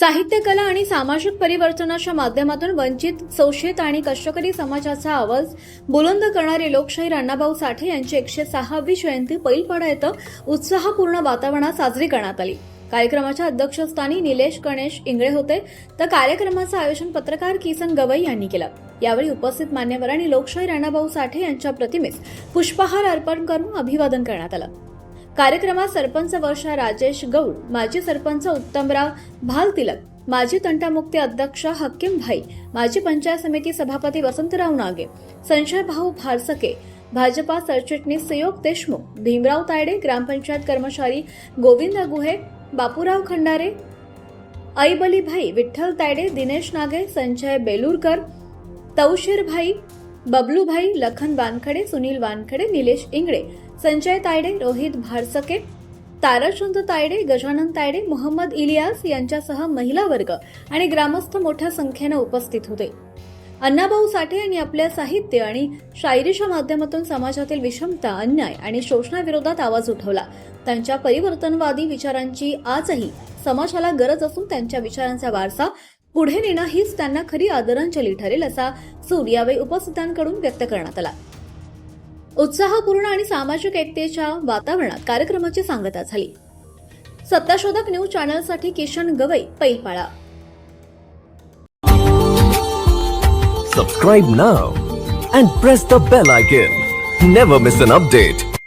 साहित्य, कला आणि सामाजिक परिवर्तनाच्या माध्यमातून वंचित, शोषित आणि कष्टकरी समाजाचा आवाज बुलंद करणारे लोकशाहीर अण्णाभाऊ साठे यांची 106वी जयंती पैलपाडा येथे उत्साहपूर्ण वातावरणात साजरी करण्यात आली। कार्यक्रमाच्या अध्यक्षस्थानी निलेश गणेश इंगळे होते, तर कार्यक्रमाचे आयोजन पत्रकार किसन गवई यांनी केलं। यावेळी उपस्थित मान्यवरांनी लोकशाहीर अण्णाभाऊ साठे यांच्या प्रतिमेस पुष्पहार अर्पण करून अभिवादन करण्यात आलं। कार्यक्रमात सरपंच वर्षा राजेश गौड, माजी सरपंच उत्तमराव भालतिलक, माजी तंटामुक्ती अध्यक्ष हकीम भाई, माजी पंचायत समिती सभापती वसंतराव नागे, संजय भाऊ भारसके, भाजपा सरचिटणीस सुयोग देशमुख, भीमराव तायडे, ग्रामपंचायत कर्मचारी गोविंद गुहे, बापूराव खंडारे, ऐबली भाई, विठ्ठल तायडे, दिनेश नागे, संजय बेलूरकर, तौशीर भाई, बबलू भाई, लखन वानखडे, सुनील वानखडे, निलेश इंगळे, संजय तायडे, रोहित भारसके, ताराचंद तायडे, गजानन तायडे, मोहम्मद इलियास यांच्यासह महिला वर्ग आणि ग्रामस्थ मोठ्या संख्येने उपस्थित होते। अण्णाभाऊ साठे यांनी आपल्या साहित्य आणि शायरीच्या माध्यमातून समाजातील विषमता, अन्याय आणि शोषणाविरोधात आवाज उठवला। त्यांच्या परिवर्तनवादी विचारांची आजही समाजाला गरज असून त्यांच्या विचारांचा वारसा पुढे नेणं हीच त्यांना खरी आदरांजली ठरेल, असा सूर यावेळी उपस्थितांकडून व्यक्त करण्यात आला। उत्साहपूर्ण आणि सामाजिक एकतेच्या वातावरणात कार्यक्रमाची सांगता झाली। सत्ताशोधक न्यूज चॅनलसाठी Kishan Gawai, Pailpada. Subscribe now and press the bell icon. Never miss an update.